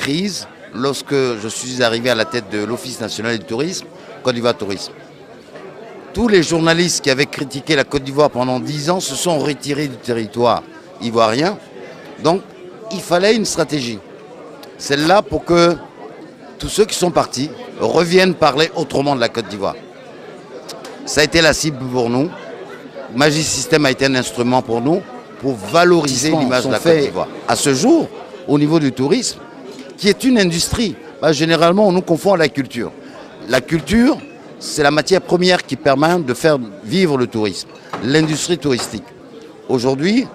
crise lorsque je suis arrivé à la tête de l'Office national du tourisme, Côte d'Ivoire Tourisme. Tous les journalistes qui avaient critiqué la Côte d'Ivoire pendant 10 ans se sont retirés du territoire ivoirien. Donc, il fallait une stratégie. Celle-là pour que tous ceux qui sont partis reviennent parler autrement de la Côte d'Ivoire. Ça a été la cible pour nous. Magisystème a été un instrument pour nous pour valoriser l'image de la Côte d'Ivoire. À ce jour, au niveau du tourisme, qui est une industrie, généralement on nous confond à la culture. La culture, c'est la matière première qui permet de faire vivre le tourisme, l'industrie touristique. Aujourd'hui,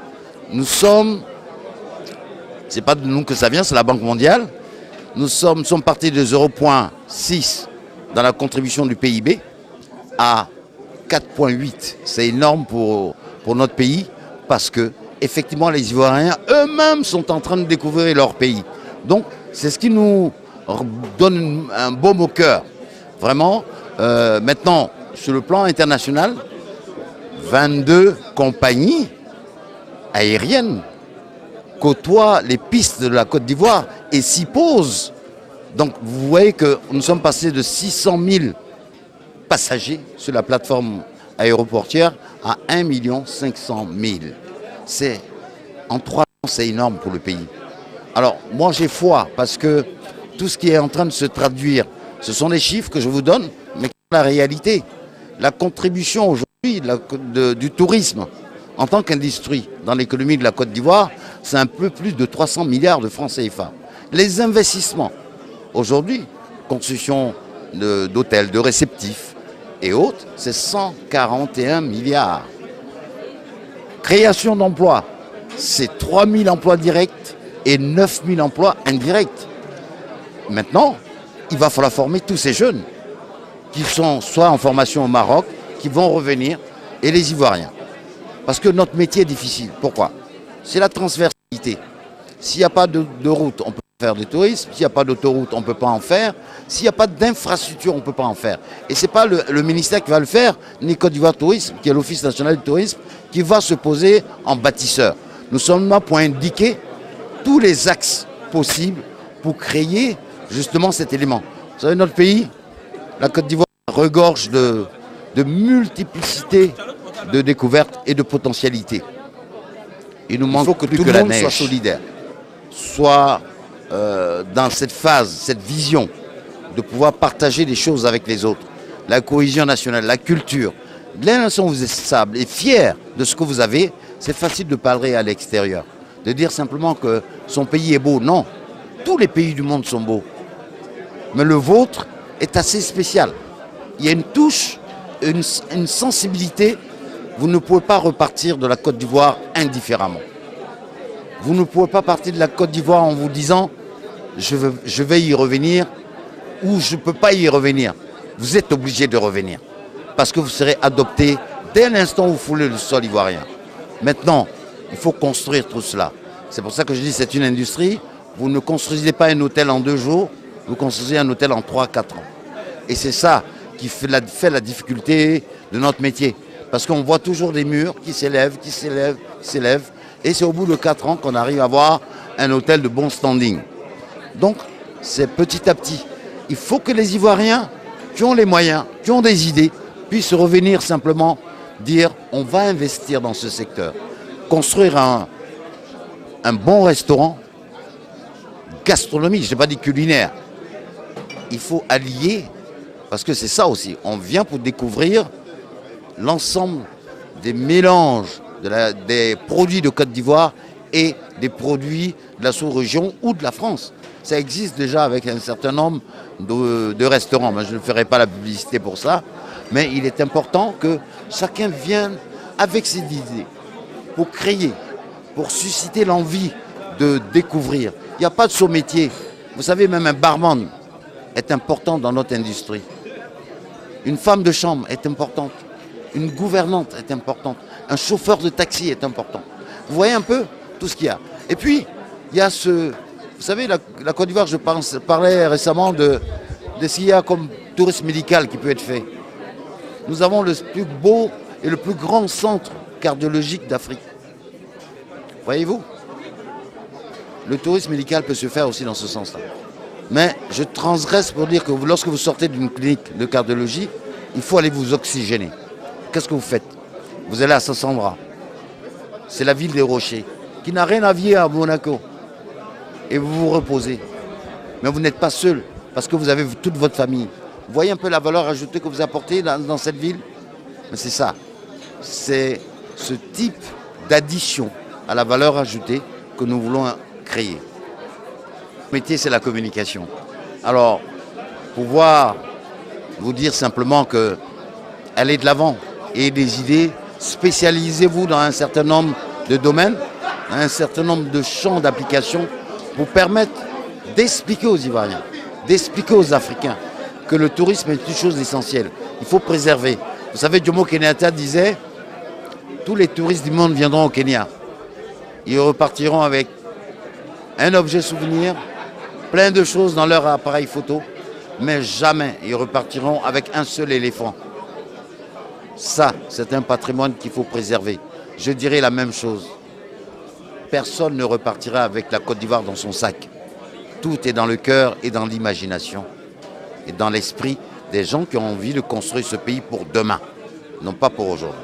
nous sommes, c'est pas de nous que ça vient, c'est la Banque mondiale, nous sommes partis de 0,6 dans la contribution du PIB à 4,8. C'est énorme pour notre pays parce que effectivement les Ivoiriens eux-mêmes sont en train de découvrir leur pays. Donc c'est ce qui nous donne un baume au cœur. Vraiment, maintenant, sur le plan international, 22 compagnies aériennes côtoient les pistes de la Côte d'Ivoire et s'y posent. Donc vous voyez que nous sommes passés de 600 000 passagers sur la plateforme aéroportière à 1 500 000. C'est, en 3 ans, c'est énorme pour le pays. Alors moi j'ai foi parce que tout ce qui est en train de se traduire, ce sont les chiffres que je vous donne, mais la réalité. La contribution aujourd'hui du tourisme en tant qu'industrie dans l'économie de la Côte d'Ivoire, c'est un peu plus de 300 milliards de francs CFA. Les investissements, aujourd'hui, construction d'hôtels, de réceptifs et autres, c'est 141 milliards. Création d'emplois, c'est 3 000 emplois directs et 9 000 emplois indirects. Maintenant, il va falloir former tous ces jeunes qui sont soit en formation au Maroc, qui vont revenir, et les Ivoiriens. Parce que notre métier est difficile. Pourquoi? C'est la transversalité. S'il n'y a pas de route, on peut pas faire du tourisme. S'il n'y a pas d'autoroute, on ne peut pas en faire. S'il n'y a pas d'infrastructure, on ne peut pas en faire. Et ce n'est pas le ministère qui va le faire, ni Côte d'Ivoire Tourisme, qui est l'Office national du tourisme, qui va se poser en bâtisseur. Nous sommes là pour indiquer tous les axes possibles pour créer justement cet élément. Vous savez, notre pays, la Côte d'Ivoire, regorge de multiplicité de découvertes et de potentialités. Il nous manque que tout le monde soit solidaire, soit dans cette phase, cette vision de pouvoir partager des choses avec les autres. La cohésion nationale, la culture. L'instant où vous êtes stable et fier de ce que vous avez, c'est facile de parler à l'extérieur. De dire simplement que son pays est beau. Non, tous les pays du monde sont beaux. Mais le vôtre est assez spécial. Il y a une touche, une sensibilité. Vous ne pouvez pas repartir de la Côte d'Ivoire indifféremment. Vous ne pouvez pas partir de la Côte d'Ivoire en vous disant je vais y revenir ou je ne peux pas y revenir. Vous êtes obligé de revenir parce que vous serez adopté dès l'instant où vous foulez le sol ivoirien. Maintenant, il faut construire tout cela. C'est pour ça que je dis que c'est une industrie. Vous ne construisez pas un hôtel en 2 jours, vous construisez un hôtel en 3-4 ans. Et c'est ça qui fait la difficulté de notre métier. Parce qu'on voit toujours des murs qui s'élèvent, qui s'élèvent, qui s'élèvent. Et c'est au bout de 4 ans qu'on arrive à avoir un hôtel de bon standing. Donc, c'est petit à petit. Il faut que les Ivoiriens, qui ont les moyens, qui ont des idées, puissent revenir simplement dire on va investir dans ce secteur. Construire un bon restaurant gastronomique, je n'ai pas dit culinaire. Il faut allier, parce que c'est ça aussi, on vient pour découvrir l'ensemble des mélanges des produits de Côte d'Ivoire et des produits de la sous-région ou de la France. Ça existe déjà avec un certain nombre de restaurants. Mais je ne ferai pas la publicité pour ça. Mais il est important que chacun vienne avec ses idées pour créer, pour susciter l'envie de découvrir. Il n'y a pas de saut métier. Vous savez, même un barman est important dans notre industrie. Une femme de chambre est importante. Une gouvernante est importante. Un chauffeur de taxi est important. Vous voyez un peu tout ce qu'il y a. Et puis, il y a ce... Vous savez, la Côte d'Ivoire, je parlais récemment de ce qu'il y a comme tourisme médical qui peut être fait. Nous avons le plus beau et le plus grand centre cardiologique d'Afrique. Voyez-vous? Le tourisme médical peut se faire aussi dans ce sens-là. Mais je transgresse pour dire que lorsque vous sortez d'une clinique de cardiologie, il faut aller vous oxygéner. Qu'est-ce que vous faites? Vous allez à Sassandra. C'est la ville des rochers, qui n'a rien à voir à Monaco. Et vous vous reposez. Mais vous n'êtes pas seul, parce que vous avez toute votre famille. Vous voyez un peu la valeur ajoutée que vous apportez dans cette ville? Mais c'est ça. C'est ce type d'addition à la valeur ajoutée que nous voulons créer. Le métier, c'est la communication. Alors, pouvoir vous dire simplement que allez de l'avant et des idées, spécialisez-vous dans un certain nombre de domaines, un certain nombre de champs d'application pour permettre d'expliquer aux Ivoiriens, d'expliquer aux Africains que le tourisme est une chose essentielle. Il faut préserver. Vous savez, Jomo Kenyatta disait « Tous les touristes du monde viendront au Kenya. Ils repartiront avec un objet souvenir, plein de choses dans leur appareil photo, mais jamais ils repartiront avec un seul éléphant. » Ça, c'est un patrimoine qu'il faut préserver. Je dirais la même chose. Personne ne repartira avec la Côte d'Ivoire dans son sac. Tout est dans le cœur et dans l'imagination et dans l'esprit des gens qui ont envie de construire ce pays pour demain, non pas pour aujourd'hui.